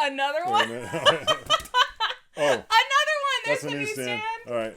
Another one? Oh. Another one! There's That's a newsstand. All right.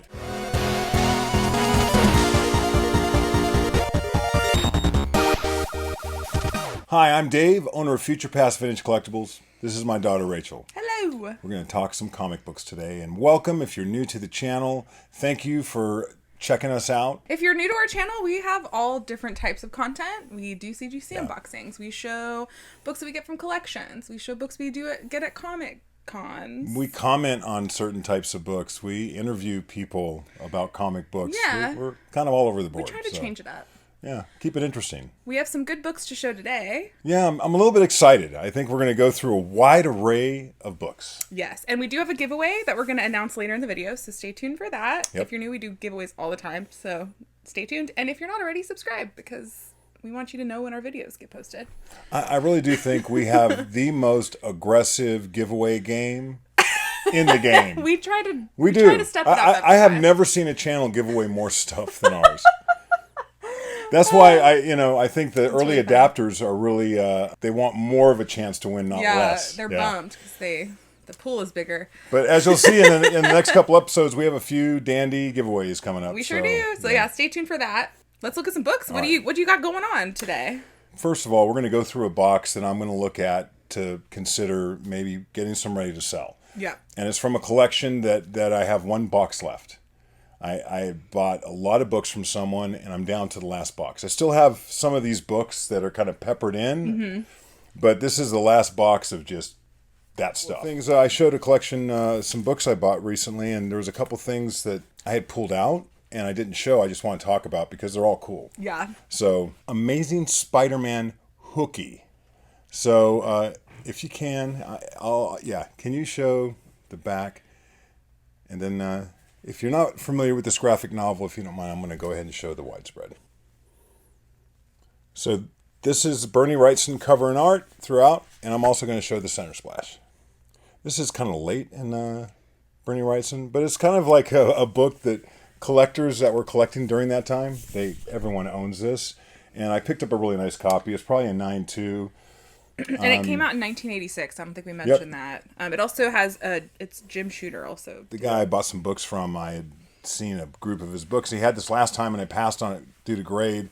Hi, I'm Dave, owner of Future Past Vintage Collectibles. This is my daughter, Rachel. Hello. We're going to talk some comic books today. And welcome if you're new to the channel. Thank you for checking us out. If you're new to our channel, we have all different types of content. We do CGC unboxings. We show books that we get from collections. We show books we get at Comic Cons. We comment on certain types of books. We interview people about comic books. Yeah. We're kind of all over the board. We try to change it up. Yeah, keep it interesting. We have some good books to show today. Yeah, I'm a little bit excited. I think we're going to go through a wide array of books. Yes, and we do have a giveaway that we're going to announce later in the video, so stay tuned for that. Yep. If you're new, we do giveaways all the time, so stay tuned. And if you're not already, subscribe, because we want you to know when our videos get posted. I really do think we have the most aggressive giveaway game in the game. we try to step it up. I have never seen a channel give away more stuff than ours. That's why I think the early adapters are really they want more of a chance to win, not less. They're bummed because the pool is bigger. But as you'll see in the next couple episodes, we have a few dandy giveaways coming up. We sure do. So yeah, stay tuned for that. Let's look at some books. What do you got going on today? First of all, we're going to go through a box that I'm going to look at to consider maybe getting some ready to sell. Yeah. And it's from a collection that I have one box left. I bought a lot of books from someone, and I'm down to the last box. I still have some of these books that are kind of peppered in, but this is the last box of just that stuff. Things I showed a collection, some books I bought recently, and there was a couple things that I had pulled out, and I didn't show. I just want to talk about because they're all cool. Yeah. So, Amazing Spider-Man Hooky. So, if you can, can you show the back? And then... if you're not familiar with this graphic novel, if you don't mind, I'm going to go ahead and show the widespread. So this is Bernie Wrightson cover and art throughout, and I'm also going to show the center splash. This is kind of late in Bernie Wrightson, but it's kind of like a book that collectors that were collecting during that time, everyone owns this. And I picked up a really nice copy. It's probably a 9.2. And it came out in 1986. I don't think we mentioned that. It also has it's Jim Shooter also. The guy I bought some books from, I had seen a group of his books. He had this last time, and I passed on it due to grade.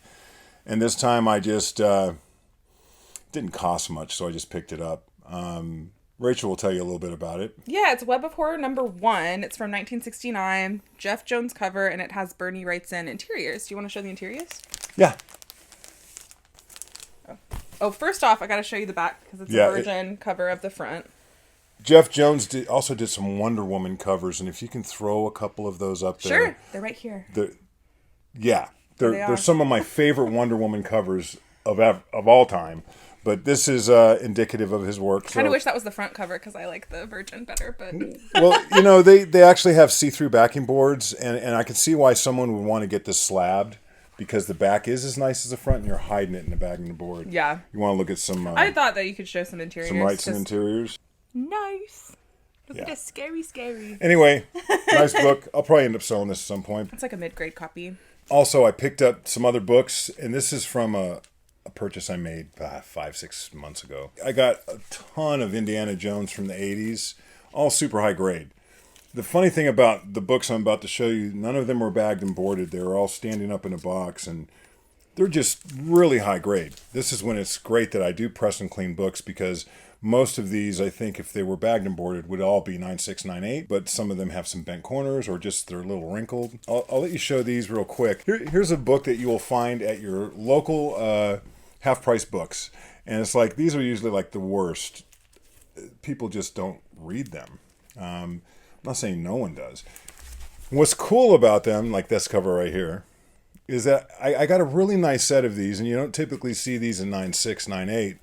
And this time, I just didn't cost much, so I just picked it up. Rachel will tell you a little bit about it. Yeah, it's Web of Horror #1. It's from 1969. Jeff Jones cover, and it has Bernie Wrightson interiors. Do you want to show the interiors? Yeah. Oh, first off, I got to show you the back because it's a virgin cover of the front. Jeff Jones also did some Wonder Woman covers, and if you can throw a couple of those up there. Sure, they're right here. They're some of my favorite Wonder Woman covers of all time, but this is indicative of his work. I kind of wish that was the front cover because I like the virgin better. But well, they actually have see-through backing boards, and I can see why someone would want to get this slabbed. Because the back is as nice as the front, and you're hiding it in the back of the board. Yeah. You want to look at some... I thought that you could show some interiors. Some Wrightson interiors. Nice. Look at this. Scary. Anyway, nice book. I'll probably end up selling this at some point. It's like a mid-grade copy. Also, I picked up some other books, and this is from a purchase I made 5-6 months ago. I got a ton of Indiana Jones from the 80s, all super high grade. The funny thing about the books I'm about to show you, none of them were bagged and boarded. They were all standing up in a box, and they're just really high grade. This is when it's great that I do press and clean books, because most of these, I think, if they were bagged and boarded, would all be 9.6, 9.8, but some of them have some bent corners or just they're a little wrinkled. I'll let you show these real quick. Here's a book that you will find at your local half-price books, and it's like, these are usually like the worst. People just don't read them. I'm not saying no one does. What's cool about them, like this cover right here, is that I got a really nice set of these, and you don't typically see these in 9.6, 9.8.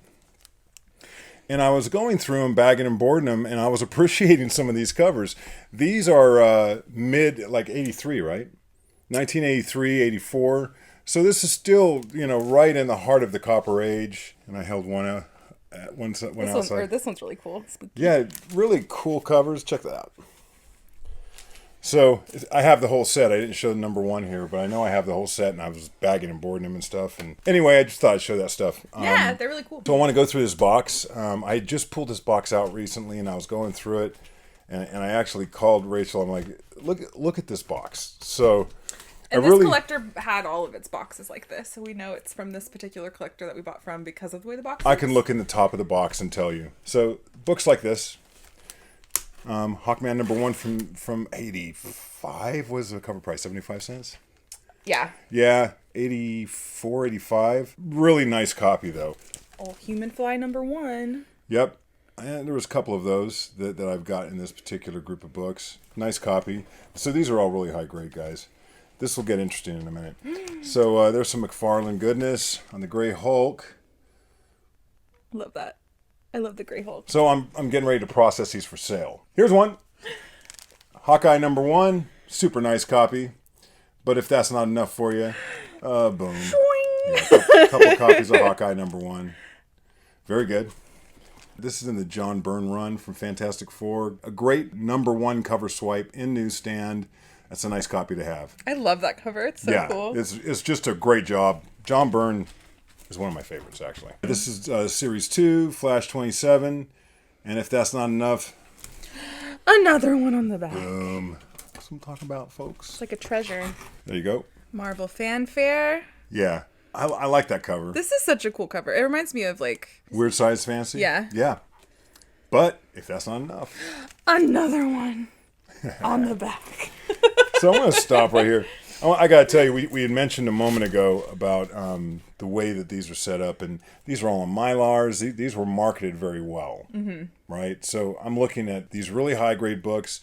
And I was going through them, bagging and boarding them, and I was appreciating some of these covers. These are mid, like 83, right? 1983, 84. So this is still, right in the heart of the Copper Age. And I held one outside. This one's really cool. Spooky. Yeah, really cool covers. Check that out. So I have the whole set. I didn't show number one here, but I know I have the whole set, and I was bagging and boarding them and stuff. And anyway, I just thought I'd show that stuff. Yeah, they're really cool. So I want to go through this box. I just pulled this box out recently, and I was going through it, and I actually called Rachel. I'm like, look at this box. So. And this collector had all of its boxes like this, so we know it's from this particular collector that we bought from because of the way the box is. I can look in the top of the box and tell you. So books like this. Hawkman number one from 85 was the cover price, 75 cents? Yeah. Yeah, 84, 85. Really nice copy, though. Oh, Human Fly number one. Yep. And there was a couple of those that I've got in this particular group of books. Nice copy. So these are all really high grade, guys. This will get interesting in a minute. So there's some McFarlane goodness on the Gray Hulk. Love that. I love the Gray Hulk. So I'm getting ready to process these for sale. Here's one. Hawkeye number one. Super nice copy. But if that's not enough for you, boom. Yeah, a couple copies of Hawkeye number one. Very good. This is in the John Byrne run from Fantastic Four. A great number one cover swipe in newsstand. That's a nice copy to have. I love that cover. It's so cool. It's just a great job. John Byrne is one of my favorites, actually. This is Series 2, Flash 27. And if that's not enough... Another one on the back. Boom. That's what I'm talking about, folks. It's like a treasure. There you go. Marvel Fanfare. Yeah. I like that cover. This is such a cool cover. It reminds me of like... Weird Science Fantasy? Yeah. Yeah. But if that's not enough... Another one on the back. So I'm going to stop right here. I got to tell you, we had mentioned a moment ago about the way that these are set up, and these are all on Mylars. These were marketed very well, right? So I'm looking at these really high-grade books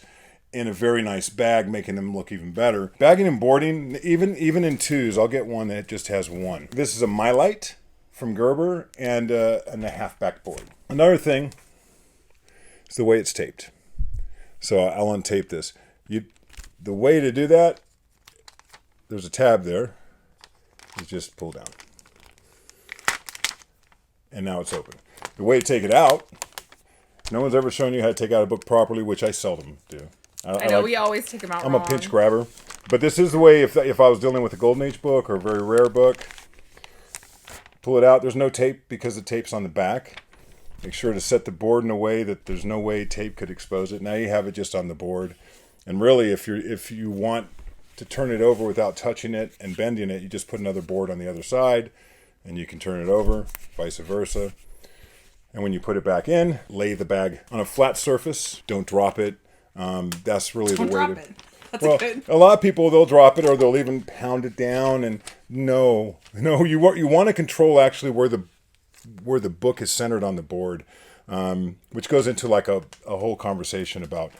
in a very nice bag, making them look even better. Bagging and boarding, even in twos, I'll get one that just has one. This is a Mylite from Gerber and a half-back board. Another thing is the way it's taped. So I'll untape this. The way to do that, there's a tab there. You just pull down. And now it's open. The way to take it out, no one's ever shown you how to take out a book properly, which I seldom do. I know, we always take them out I'm wrong. a pinch grabber. But this is the way, if I was dealing with a Golden Age book or a very rare book, pull it out. There's no tape because the tape's on the back. Make sure to set the board in a way that there's no way tape could expose it. Now you have it just on the board. And really, if you want to turn it over without touching it and bending it, you just put another board on the other side, and you can turn it over, vice versa. And when you put it back in, lay the bag on a flat surface. Don't drop it. That's really the way drop to... it. That's good. A lot of people, they'll drop it or they'll even pound it down. And no, you want to control actually where the book is centered on the board, which goes into like a whole conversation about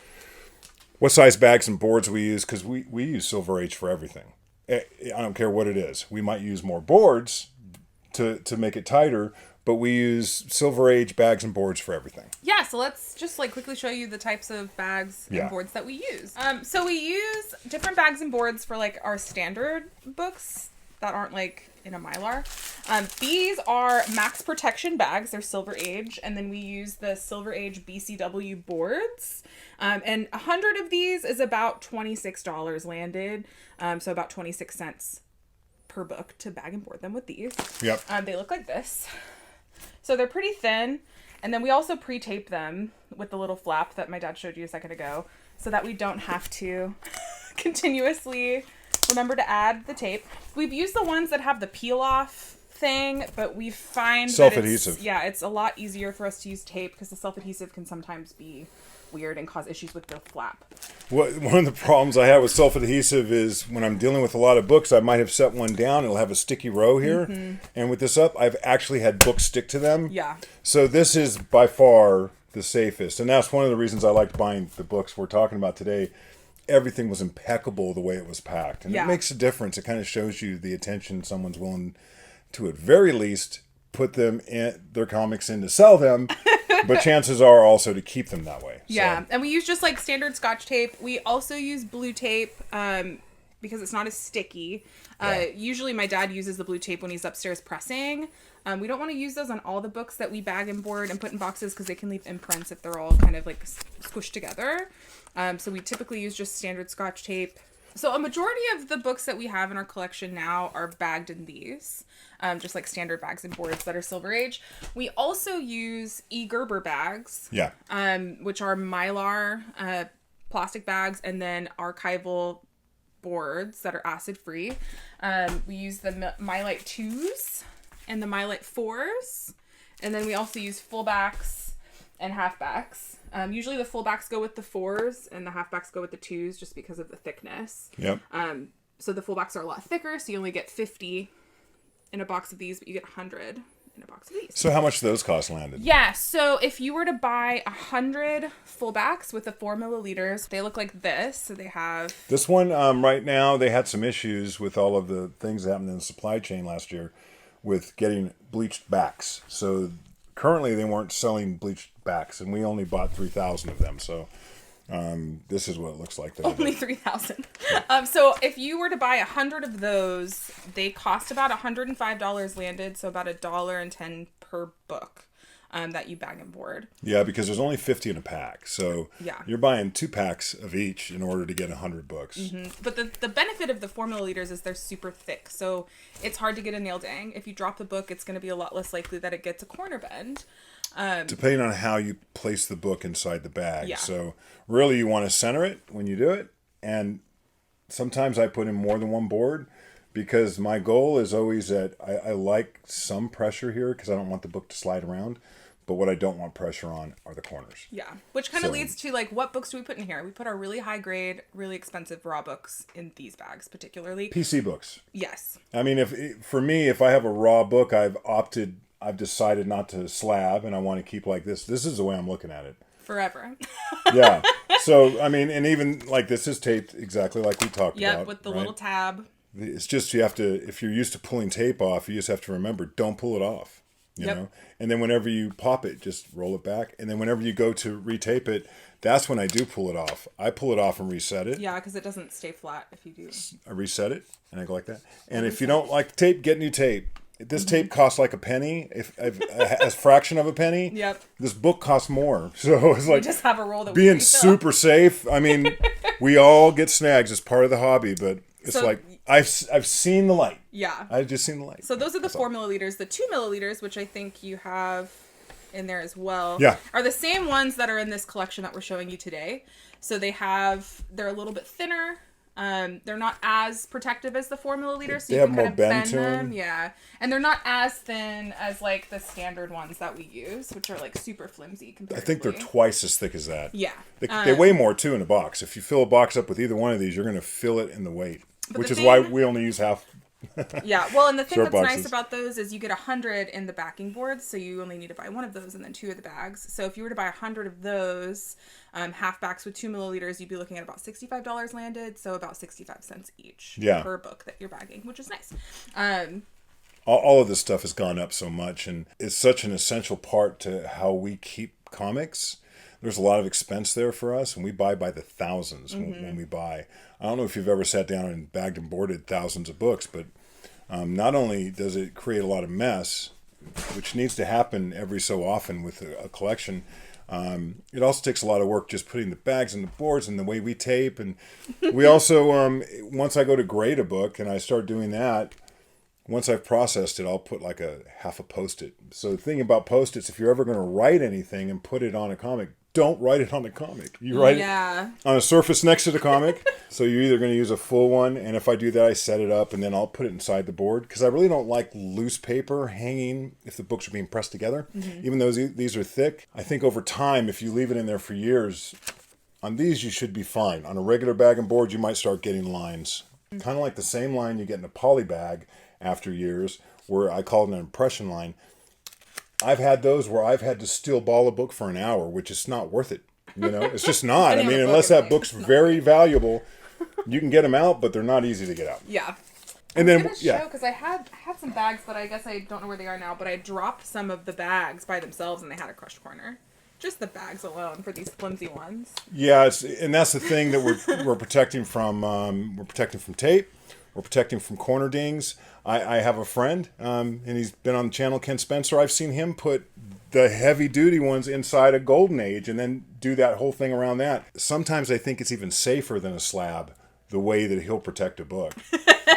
what size bags and boards we use, because we use Silver Age for everything. I don't care what it is. We might use more boards to make it tighter, but we use Silver Age bags and boards for everything. Yeah, so let's just like quickly show you the types of bags and boards that we use. So we use different bags and boards for like our standard books that aren't like in a Mylar. These are max protection bags. They're Silver Age. And then we use the Silver Age BCW boards. And 100 of these is about $26 landed. So about 26 cents per book to bag and board them with these. Yep. They look like this. So they're pretty thin. And then we also pre-tape them with the little flap that my dad showed you a second ago, so that we don't have to continuously remember to add the tape. We've used the ones that have the peel-off thing, but we find self-adhesive. It's a lot easier for us to use tape because the self-adhesive can sometimes be weird and cause issues with the flap. One of the problems I have with self-adhesive is when I'm dealing with a lot of books, I might have set one down. It'll have a sticky row here. And with this up, I've actually had books stick to them. Yeah. So this is by far the safest. And that's one of the reasons I liked buying the books we're talking about today. Everything was impeccable the way it was packed. And it makes a difference. It kind of shows you the attention someone's willing to, at very least, put them in their comics in to sell them. But chances are also to keep them that way. Yeah, and we use just like standard Scotch tape. We also use blue tape. because it's not as sticky. Yeah. Usually my dad uses the blue tape when he's upstairs pressing. We don't want to use those on all the books that we bag and board and put in boxes because they can leave imprints if they're all kind of like squished together. So we typically use just standard Scotch tape. So a majority of the books that we have in our collection now are bagged in these, just like standard bags and boards that are Silver Age. We also use Gerber bags, which are Mylar plastic bags, and then archival boards that are acid free. We use the Mylite 2s and the Mylite 4s, and then we also use fullbacks and halfbacks. Usually the fullbacks go with the 4s and the halfbacks go with the 2s just because of the thickness. Yep. So the fullbacks are a lot thicker, so you only get 50 in a box of these, but you get 100 in a box of these. So how much do those cost, Landon? Yeah, so if you were to buy 100 fullbacks with the 4 milliliters, they look like this. So they have... This one, right now, they had some issues with all of the things that happened in the supply chain last year with getting bleached backs. So currently they weren't selling bleached backs, and we only bought 3,000 of them. So this is what it looks like. Only 3,000. So if you were to buy 100 of those, they cost about $105 landed, so about $1.10 per book that you bag and board. Yeah, because there's only 50 in a pack. So you're buying 2 packs of each in order to get 100 books. Mm-hmm. But the benefit of the 4 milliliters is they're super thick, so it's hard to get a nail dang. If you drop the book, it's going to be a lot less likely that it gets a corner bend. Depending on how you place the book inside the bag. Yeah. So really you want to center it when you do it. And sometimes I put in more than one board because my goal is always that I like some pressure here because I don't want the book to slide around. But what I don't want pressure on are the corners. Yeah, which kind of leads to, like, what books do we put in here? We put our really high grade, really expensive raw books in these bags, particularly. PC books. Yes. I mean, if I have a raw book, I've decided not to slab, and I want to keep like this. This is the way I'm looking at it. Forever. Yeah. So, I mean, and even, like, this is taped exactly like we talked about. Yep, with the little tab. It's just, you have to, if you're used to pulling tape off, you just have to remember, don't pull it off. You know, and then whenever you pop it, just roll it back. And then whenever you go to retape it, that's when I do pull it off. I pull it off and reset it. Yeah, because it doesn't stay flat if you do. I reset it and I go like that. And if you don't like tape, get new tape. This tape costs like a penny, if a fraction of a penny. Yep. This book costs more, so it's like we just have a roll that being super safe. I mean, we all get snags as part of the hobby, but it's like I've seen the light. Yeah. I've just seen the light. So those are the 4 milliliters. The 2 milliliters, which I think you have in there as well, are the same ones that are in this collection that we're showing you today. So they're a little bit thinner. They're not as protective as the 4 milliliters. So they you have can more kind of bend bend to them. Yeah. And they're not as thin as like the standard ones that we use, which are like super flimsy comparatively. I think they're twice as thick as that. Yeah. They weigh more too in a box. If you fill a box up with either one of these, you're going to fill it in the weight, which is why we only use half. Yeah, well, and the thing that's boxes. nice about those is you get 100 in the backing boards, so you only need to buy one of those and then 2 of the bags. So if you were to buy 100 of those, halfbacks with 2 milliliters, you'd be looking at about $65 landed, so about 65 cents each per book that you're bagging, which is nice. All of this stuff has gone up so much, and it's such an essential part to how we keep comics. There's a lot of expense there for us, and we buy by the thousands when we buy. I don't know if you've ever sat down and bagged and boarded thousands of books, but not only does it create a lot of mess, which needs to happen every so often with a collection, it also takes a lot of work just putting the bags and the boards and the way we tape. And we also, once I go to grade a book and I start doing that, once I've processed it, I'll put like half a Post-it. So the thing about Post-its, if you're ever going to write anything and put it on a comic, don't write it on the comic. You write it on a surface next to the comic. So you're either going to use a full one, and if I do that, I set it up, and then I'll put it inside the board. Because I really don't like loose paper hanging if the books are being pressed together. Even though these are thick, I think over time, if you leave it in there for years, on these you should be fine. On a regular bag and board, you might start getting lines. Kind of like the same line you get in a poly bag after years, where I call it an impression line. I've had those where I've had to still ball a book for an hour, which is not worth it. You know, it's just not. I mean, unless that book's very valuable, you can get them out, but they're not easy to get out. Yeah. And then, because I had some bags, but I guess I don't know where they are now. But I dropped some of the bags by themselves, and they had a crushed corner. just the bags alone for these flimsy ones. Yeah, and that's the thing that we're protecting from. We're protecting from tape. We're protecting from corner dings. I have a friend, and he's been on the channel, Ken Spencer. I've seen him put the heavy duty ones inside a Golden Age and then do that whole thing around that. Sometimes I think it's even safer than a slab, the way that he'll protect a book.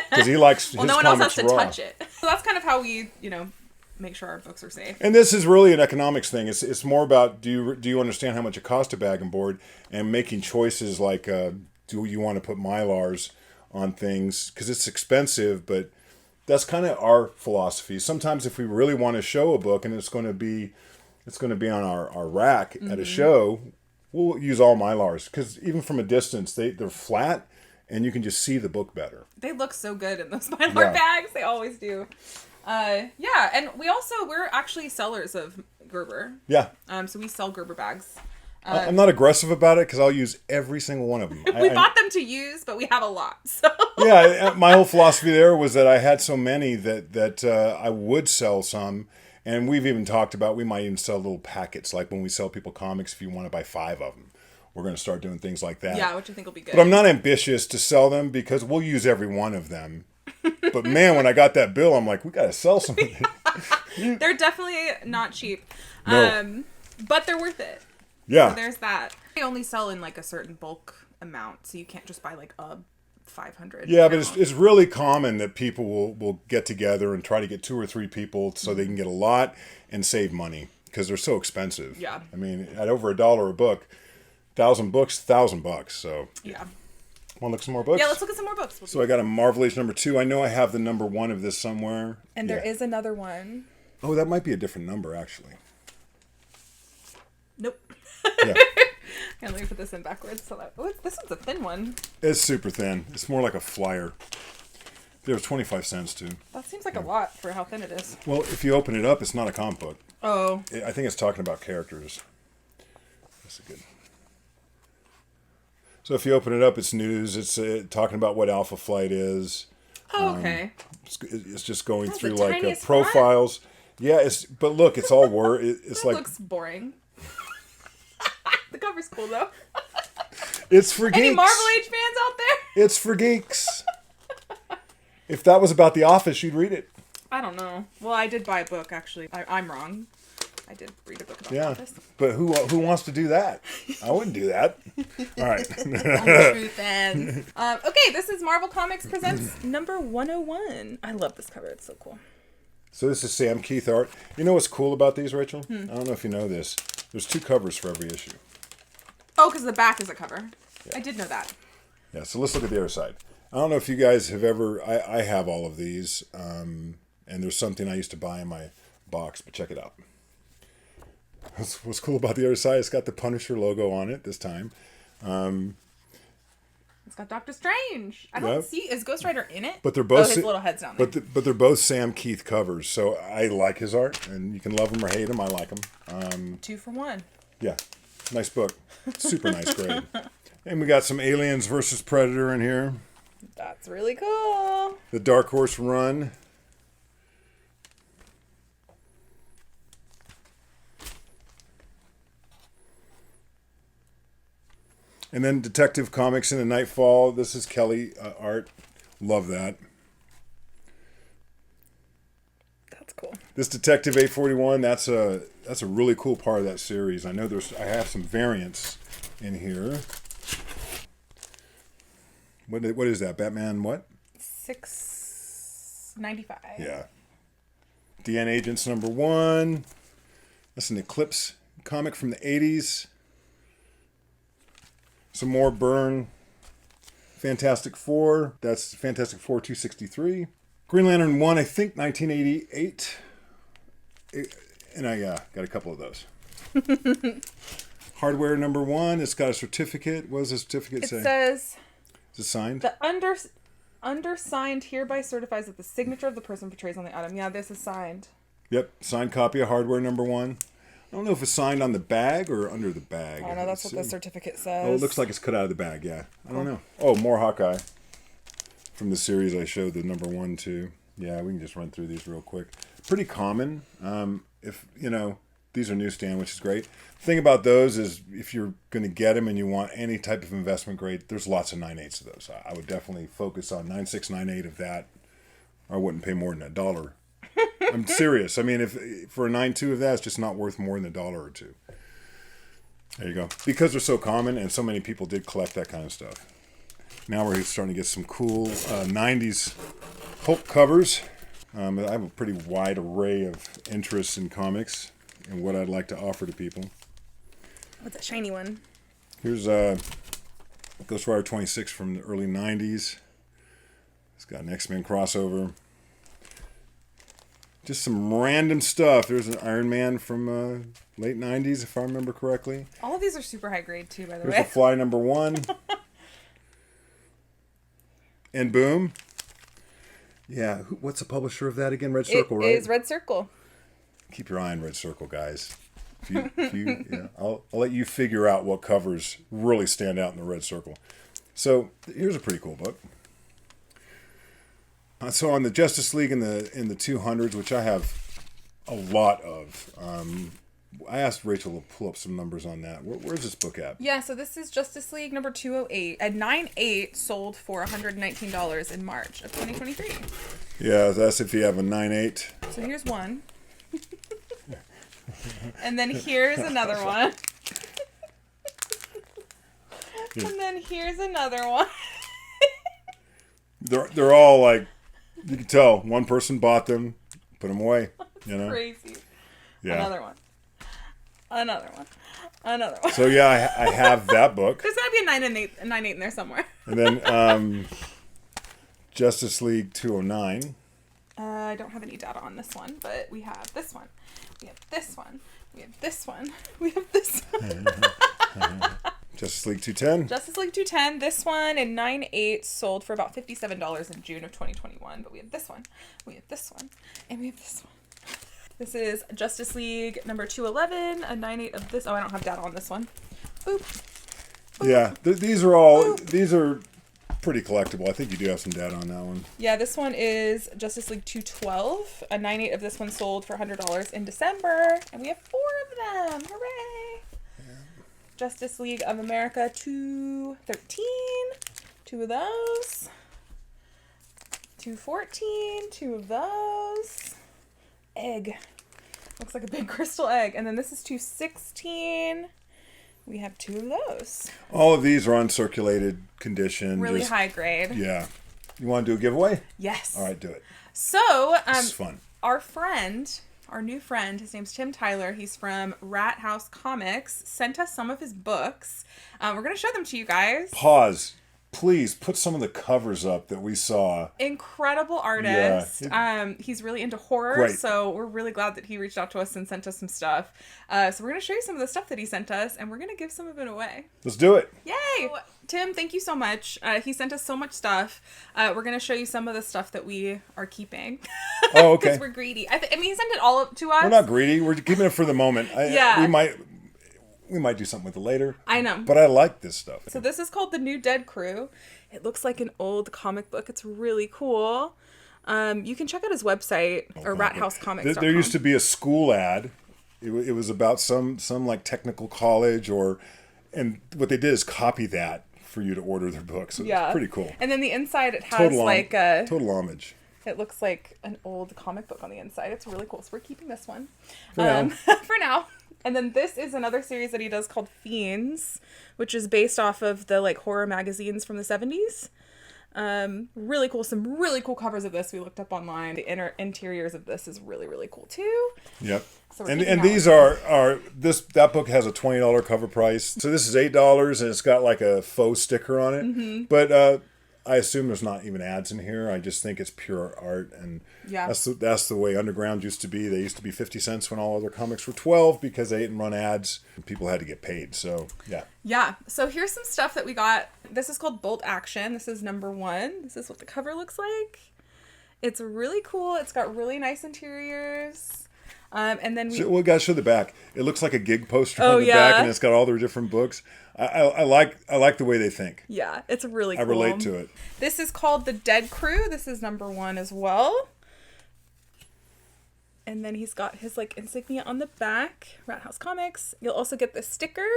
Because he likes his no one else comics has to raw. touch it. So that's kind of how we, make sure our books are safe. And this is really an economics thing. It's more about do you understand how much it costs to bag and board, and making choices like do you want to put Mylars on things, because it's expensive, but that's kind of our philosophy. Sometimes if we really want to show a book and it's going to be on our rack at a show, we'll use all Mylars, because even from a distance they're flat and you can just see the book better. They look so good in those Mylar bags. They always do. And we're actually sellers of Gerber. Yeah. So we sell Gerber bags. I'm not aggressive about it because I'll use every single one of them. We bought them to use, but we have a lot. So yeah, my whole philosophy there was that I had so many that I would sell some, and we've even talked about we might even sell little packets, like when we sell people comics. If you want to buy 5 of them, we're going to start doing things like that. Yeah, which I think will be good. But I'm not ambitious to sell them because we'll use every one of them. But man, when I got that bill, I'm like, we got to sell some of these. They're definitely not cheap, No. but they're worth it. Yeah. So there's that. They only sell in like a certain bulk amount, so you can't just buy like a 500. Yeah, but it's really common that people will get together and try to get 2 or 3 people so they can get a lot and save money because they're so expensive. Yeah. I mean, at over $1 a book, 1,000 books, $1,000. So yeah. Want to look at some more books? Yeah, let's look at some more books. So I got a Marvel Age number 2. I know I have the number 1 of this somewhere. And there is another one. Oh, that might be a different number actually. Nope. Yeah. And let me put this in backwards. So this one's a thin one. It's super thin. It's more like a flyer. They're 25 cents too. That seems like a lot for how thin it is. Well, if you open it up, it's not a comic book. Oh. I think it's talking about characters. That's good. So if you open it up, it's news. It's talking about what Alpha Flight is. Oh, okay. It's just going That's through the like tiniest profiles. Yeah, but look, it's all word. It's That like looks boring. The cover's cool though. it's for geeks. Any Marvel Age fans out there? It's for geeks. If that was about The Office, you'd read it. I don't know. Well, I did buy a book actually. I'm wrong. I did read a book about The Office. But who wants to do that? I wouldn't do that. All right. True fans. Okay, this is Marvel Comics Presents number 101. I love this cover. It's so cool. So this is Sam Keith art. You know what's cool about these, Rachel? I don't know if you know this. There's 2 covers for every issue. Oh, because the back is a cover. Yeah. I did know that. Yeah, so let's look at the other side. I don't know if you guys have ever... I have all of these, and there's something I used to buy in my box, but check it out. What's cool about the other side, it's got the Punisher logo on it this time. It's got Doctor Strange. I don't see... Is Ghost Rider in it? But they're both... his little head's down there. But they're both Sam Keith covers, so I like his art, and you can love him or hate him. I like him. 2 for 1. Yeah, nice book. Super nice grade. And we got some Aliens versus Predator in here. That's really cool. The Dark Horse Run. And then Detective Comics in the Nightfall. This is Kelly art. Love that. That's cool. This Detective 841, that's a really cool part of that series. I know I have some variants in here. What is that? Batman what? 695. Yeah. DN Agents number 1. That's an Eclipse comic from the 80s. Some more Byrne. Fantastic Four. That's Fantastic Four 263. Green Lantern 1, I think 1988. And I got a couple of those. Hardware number 1. It's got a certificate. What does the certificate say? It says... Is it signed? The undersigned hereby certifies that the signature of the person portrays on the item. Yeah, this is signed. Yep. Signed copy of Hardware number 1. I don't know if it's signed on the bag or under the bag. I know, that's what the certificate says. Oh, it looks like it's cut out of the bag, yeah. I don't know. Oh, more Hawkeye. From the series I showed, the number 1, 2. Yeah, we can just run through these real quick. Pretty common. If, These are newsstand, which is great. The thing about those is if you're going to get them and you want any type of investment grade, there's lots of 9/8 of those. I would definitely focus on 9.6, 9.8 of that. I wouldn't pay more than $1. I'm serious. I mean, if for a 9.2 of that, it's just not worth more than $1 or $2. There you go. Because they're so common and so many people did collect that kind of stuff. Now we're starting to get some cool 90s Hulk covers. I have a pretty wide array of interests in comics and what I'd like to offer to people. What's that shiny one? Here's Ghost Rider 26 from the early 90s. It's got an X-Men crossover. Just some random stuff. There's an Iron Man from late 90s, if I remember correctly. All of these are super high grade, too, by the There's way. a Fly #1. And boom. Yeah, what's the publisher of that again? Red Circle, right? It is Red Circle. Keep your eye on Red Circle, guys. I'll let you figure out what covers really stand out in the Red Circle. So here's a pretty cool book. So on the Justice League in the 200s, which I have a lot of, I asked Rachel to pull up some numbers on that. Where's this book at? Yeah, so this is Justice League number 208. At 9.8 sold for $119 in March of 2023. Yeah, that's if you have a 9.8. So here's one. And then here's another one. And then here's another one. They're all like, you can tell one person bought them, put them away. You know, crazy. Yeah. Another one. Another one. Another one. So yeah, I have that book. There's gotta be a 9 and 8, a 9/8 in there somewhere. And then Justice League 209. I don't have any data on this one, but we have this one. We have this one. We have this one. We have this one. Justice League 210. Justice League 210. This one in 9/8 sold for about $57 in June of 2021. But we have this one. We have this one. And we have this one. This is Justice League number 211. A 9/8 of this. Oh, I don't have data on this one. Boop. Boop. Yeah, these are all, these are pretty collectible. I think you do have some data on that one. Yeah, this one is Justice League 212. A 9/8 of this one sold for $100 in December. And we have 4 of them. Hooray! Yeah. Justice League of America 213. 2 of those. 214. 2 of those. Egg. Looks like a big crystal egg. And then this is 216. We have 2 of those. All of these are uncirculated condition. Really high grade. Yeah. You want to do a giveaway? Yes. All right, do it. So, this is fun. Our new friend, his name's Tim Tyler. He's from Rat House Comics. Sent us some of his books. We're going to show them to you guys. Pause. Please put some of the covers up that we saw. Incredible artist. Yeah. He's really into horror, Great. So we're really glad that he reached out to us and sent us some stuff. So we're going to show you some of the stuff that he sent us, and we're going to give some of it away. Let's do it. Yay! Tim, thank you so much. He sent us so much stuff. We're going to show you some of the stuff that we are keeping. Oh, okay. Because we're greedy. I mean, he sent it all up to us. We're not greedy. We're keeping it for the moment. Yeah. We might do something with it later. I know. But I like this stuff. So this is called The New Dead Crew. It looks like an old comic book. It's really cool. You can check out his website or rathousecomics.com. There used to be a school ad. It was about some like technical college and what they did is copy that for you to order their books. So it's pretty cool. And then the inside it has total homage. It looks like an old comic book on the inside. It's really cool. So we're keeping this one for now. And then this is another series that he does called Fiends, which is based off of the like horror magazines from the 70s. Really cool. Some really cool covers of this we looked up online. The interiors of this is really, really cool too. Yep. So and these that book has a $20 cover price. So this is $8 and it's got like a faux sticker on it. Mm-hmm. But I assume there's not even ads in here. I just think it's pure art, and that's the way Underground used to be. They used to be 50 cents when all other comics were 12 because they didn't run ads. People had to get paid. So yeah. Yeah. So here's some stuff that we got. This is called Bolt Action. This is number 1. This is what the cover looks like. It's really cool. It's got really nice interiors. And then we gotta show the back. It looks like a gig poster on the back, and it's got all their different books. I like the way they think. Yeah, it's really cool. I relate to it. This is called The Dead Crew. This is number 1 as well. And then he's got his like insignia on the back, Rat House Comics. You'll also get this sticker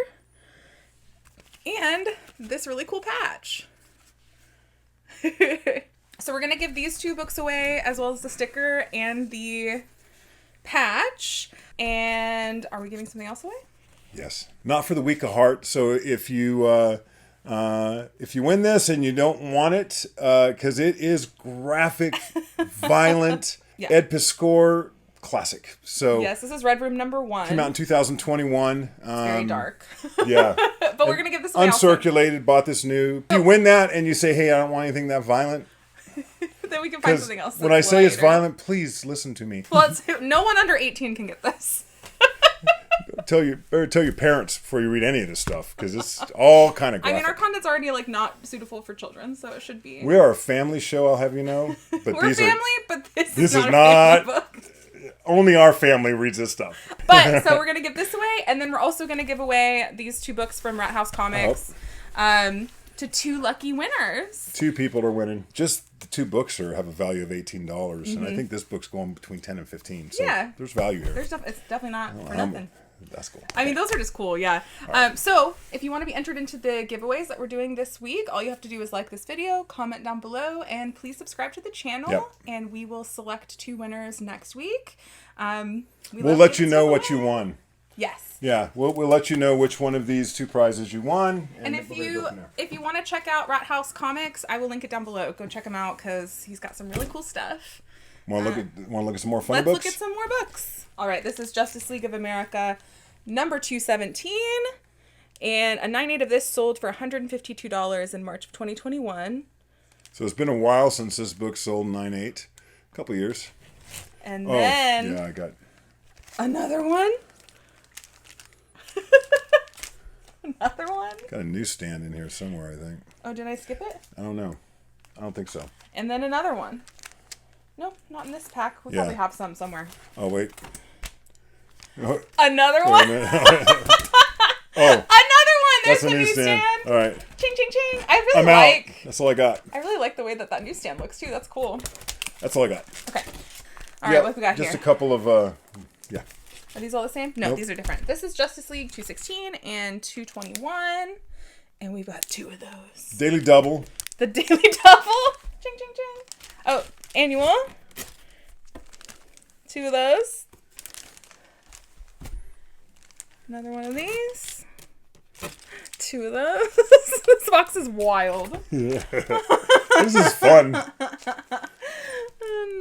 and this really cool patch. So we're going to give these 2 books away, as well as the sticker and the patch. And are we giving something else away? Yes. Not for the weak of heart. So if you win this and you don't want it, because it is graphic, violent, yeah. Ed Piscor classic. So yes, this is Red Room number 1. Came out in 2021. It's very dark. Yeah. But we're going to give this away uncirculated, bought this new. If you win that and you say, hey, I don't want anything that violent. Then we can find something else. When I say it's violent, please listen to me. Well, no one under 18 can get this. Tell your parents before you read any of this stuff, because it's all kind of graphic. I mean, our content's already like not suitable for children, so it should be. We are a family show, I'll have you know. But we're a family, but this is not a family book. Only our family reads this stuff. But so we're gonna give this away, and then we're also gonna give away these 2 books from Rat House Comics to 2 lucky winners. 2 people are winning. Just the 2 books have a value of $18, and I think this book's going between 10 and 15. So yeah, there's value here. It's definitely not for nothing. That's cool. I mean, those are just cool, yeah. Right. So, if you want to be entered into the giveaways that we're doing this week, all you have to do is like this video, comment down below, and please subscribe to the channel. Yep. And we will select 2 winners next week. We'll let you know what you won. Yes. Yeah, we'll let you know which one of these 2 prizes you won. And if you want to check out Rat House Comics, I will link it down below. Go check him out because he's got some really cool stuff. Want to look at some more funny books? Let's look at some more books. All right, this is Justice League of America number 217, and a 9.8 of this sold for $152 in March of 2021. So it's been a while since this book sold 9.8, a couple years. And then yeah, I got another one. Another one. Got a newsstand in here somewhere, I think. Oh, did I skip it? I don't know. I don't think so. And then another one. Nope, not in this pack. We'll probably have some somewhere. Oh, wait. Another one? Another one! There's the newsstand. All right. Ching, ching, ching. I'm out. That's all I got. I really like the way that newsstand looks, too. That's cool. That's all I got. Okay. All right, what we got here? Just a couple of, yeah. Are these all the same? No, These are different. This is Justice League 216 and 221. And we've got 2 of those. Daily Double. The Daily Double. Ching, ching, ching. Oh, annual. 2 of those. Another one of these. 2 of those. This box is wild. Yeah. This is fun. And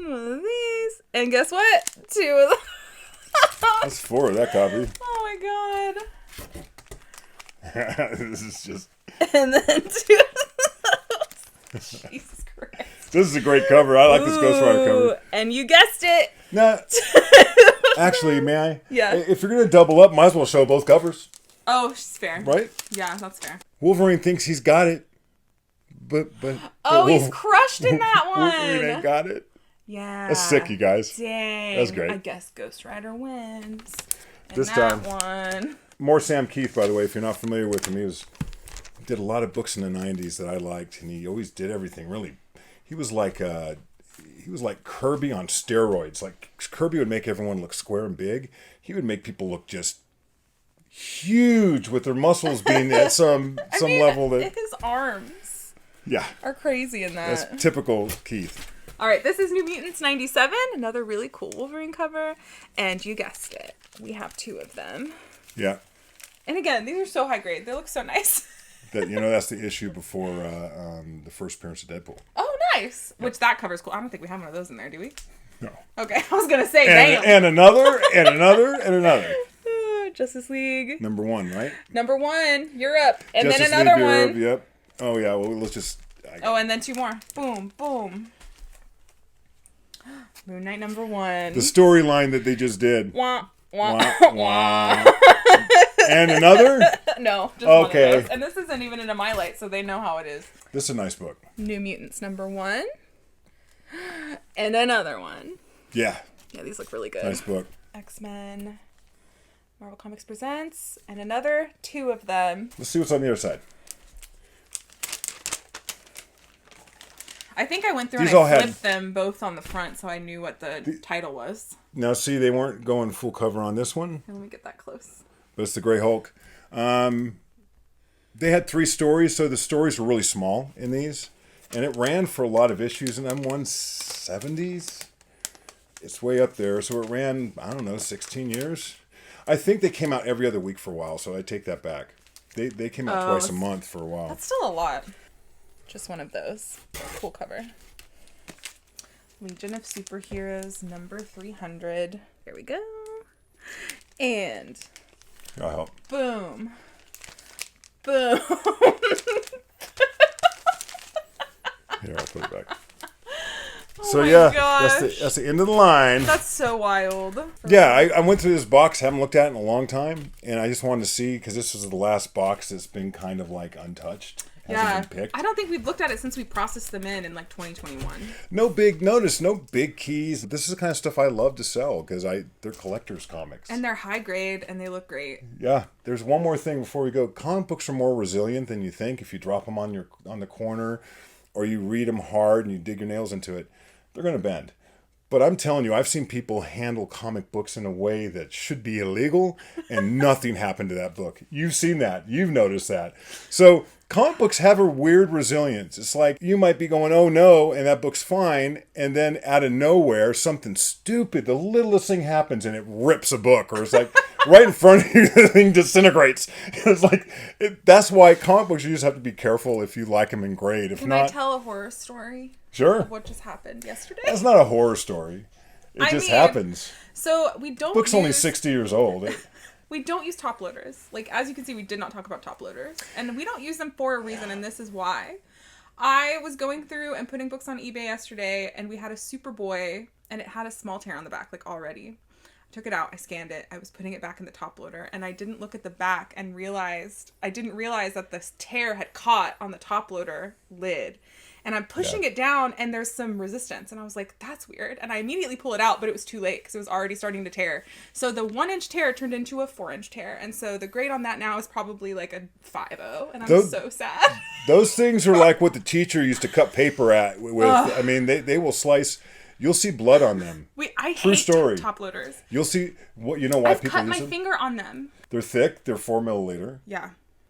one of these. And guess what? 2 of those. That's 4 of that copy. Oh my god. This is just... And then 2 of those. Jesus Christ. This is a great cover. I like this Ghost Rider cover. And you guessed it. No. Actually, may I? Yeah. If you're going to double up, might as well show both covers. Oh, it's fair. Right? Yeah, that's fair. Wolverine thinks he's got it. But he's crushed in that one. Wolverine ain't got it. Yeah. That's sick, you guys. Dang. That's great. I guess Ghost Rider wins. This time. One. More Sam Keith, by the way, if you're not familiar with him. He did a lot of books in the 90s that I liked, and he always did everything really. He was like Kirby on steroids. Like Kirby would make everyone look square and big. He would make people look just huge with their muscles being at some level that his arms are crazy in that. That's typical Keith. All right, this is New Mutants 97, another really cool Wolverine cover, and you guessed it. We have 2 of them. Yeah. And again, these are so high grade. They look so nice. That's the issue before the first appearance of Deadpool. Oh, nice. Yep. Which that cover's cool. I don't think we have one of those in there, do we? No. Okay, I was going to say, damn. And another, and another, and another. Justice League. Number 1, right? Number 1, Europe. And Justice then another League, one. Europe, yep. Oh, yeah, well, let's just... and then 2 more. Boom, boom. Moon Knight number 1. The storyline that they just did. Wah, wah, wah, wah. And another? No, just one of those. And this isn't even in a My Light, so they know how it is. This is a nice book. New Mutants number 1. And another one. Yeah. Yeah, these look really good. Nice book. X-Men. Marvel Comics Presents. And another 2 of them. Let's see what's on the other side. I think I went through These and all I had- flipped them both on the front so I knew what the title was. Now, see, they weren't going full cover on this one. Let me get that close. But it's the Grey Hulk. They had 3 stories, so the stories were really small in these. And it ran for a lot of issues in them 170s. It's way up there. So it ran, I don't know, 16 years. I think they came out every other week for a while, so I take that back. They came out twice a month for a while. That's still a lot. Just one of those. Cool cover. Legion of Superheroes, number 300. Here we go. And I'll help. boom. Boom. Here, I'll put it back. Oh So my yeah, gosh. that's the end of the line. That's so wild. Yeah, I went through this box, haven't looked at it in a long time, and I just wanted to see, because this was the last box that's been kind of like untouched. Hasn't been picked. I don't think we've looked at it since we processed them in like 2021. No big keys. This is the kind of stuff I love to sell, because they're collector's comics. And they're high grade and they look great. Yeah, there's one more thing before we go. Comic books are more resilient than you think. If you drop them on the corner, or you read them hard and you dig your nails into it, they're going to bend. But I'm telling you, I've seen people handle comic books in a way that should be illegal, and nothing happened to that book. You've seen that. You've noticed that. So comic books have a weird resilience. It's like you might be going, oh no, and that book's fine, and then out of nowhere, something stupid, the littlest thing happens, and it rips a book, or it's like right in front of you, the thing disintegrates. It's like, that's why comic books, you just have to be careful if you like them in grade. If Can not, I tell a horror story? Sure. Of what just happened yesterday? That's not a horror story. It just happens. So we don't. Book's only 60 years old. We don't use top loaders. Like, as you can see, we did not talk about top loaders. And we don't use them for a reason, and this is why. I was going through and putting books on eBay yesterday, and we had a Superboy, and it had a small tear on the back, like, already. I took it out, I scanned it, I was putting it back in the top loader, and I didn't look at the back and I didn't realize that this tear had caught on the top loader lid. And I'm pushing it down, and there's some resistance. And I was like, that's weird. And I immediately pull it out, but it was too late because it was already starting to tear. So the 1-inch tear turned into a 4-inch tear. And so the grade on that now is probably like a 5.0. And I'm so sad. Those things are like what the teacher used to cut paper at with. I mean, they will slice. You'll see blood on them. I True hate story. top loaders. You'll see. You know why I've people cut use my them? finger on them. They're thick. They're 4 milliliter. Yeah.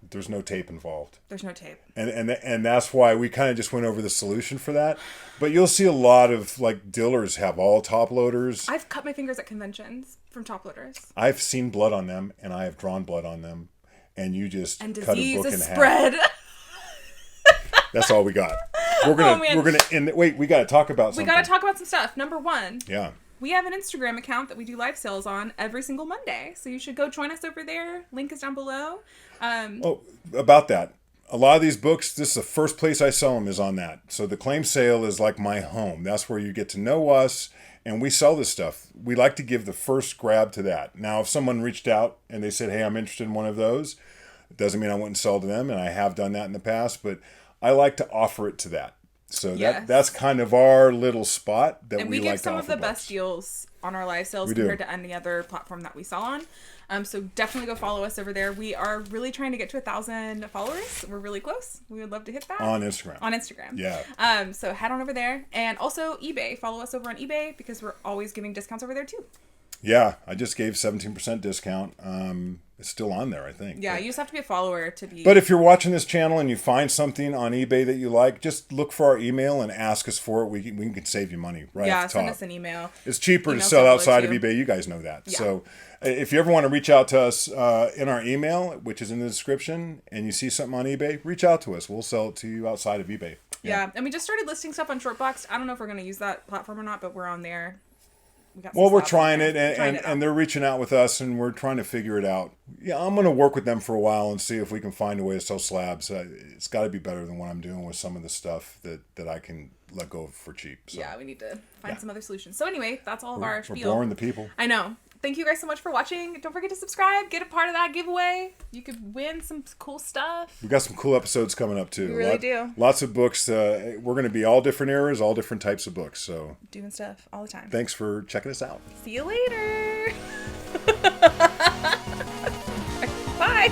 There's no tape involved. There's no tape. And that's why we kind of just went over the solution for that. But you'll see a lot of, like, dealers have all top loaders. I've cut my fingers at conventions from top loaders. I've seen blood on them, and I have drawn blood on them. And you just and cut a book in half. spread. That's all we got. We're gonna end. Wait, we got to talk about something. We got to talk about some stuff. Number 1. Yeah. We have an Instagram account that we do live sales on every single Monday. So you should go join us over there. Link is down below. About that. A lot of these books, this is the first place I sell them is on that. So the claim sale is like my home. That's where you get to know us, and we sell this stuff. We like to give the first grab to that. Now, if someone reached out and they said, hey, I'm interested in one of those, it doesn't mean I wouldn't sell to them, and I have done that in the past, but I like to offer it to that. So that's kind of our little spot that and we like to offer. And we give some of the books. best deals on our live sales compared to any other platform that we sell on. So definitely go follow us over there. We are really trying to get to 1,000 followers. We're really close. We would love to hit that. On Instagram. On Instagram. Yeah. So head on over there. And also eBay. Follow us over on eBay because we're always giving discounts over there too. Yeah. I just gave 17% discount. It's still on there, I think. Yeah, you just have to be a follower to be... But if you're watching this channel and you find something on eBay that you like, just look for our email and ask us for it. We can save you money right off the top. Yeah, send us an email. It's cheaper to sell outside of eBay. You guys know that. Yeah. So if you ever want to reach out to us in our email, which is in the description, and you see something on eBay, reach out to us. We'll sell it to you outside of eBay. Yeah, and we just started listing stuff on Shortbox. I don't know if we're going to use that platform or not, but we're on there. We're trying it, and they're reaching out with us, and we're trying to figure it out. Yeah, I'm going to work with them for a while and see if we can find a way to sell slabs. It's got to be better than what I'm doing with some of the stuff that I can let go of for cheap. So. Yeah, we need to find some other solutions. So anyway, that's all of our spiel. We're boring the people. I know. Thank you guys so much for watching. Don't forget to subscribe. Get a part of that giveaway. You could win some cool stuff. We've got some cool episodes coming up too. We really do. Lots of books. We're going to be all different eras, all different types of books. So doing stuff all the time. Thanks for checking us out. See you later. Bye.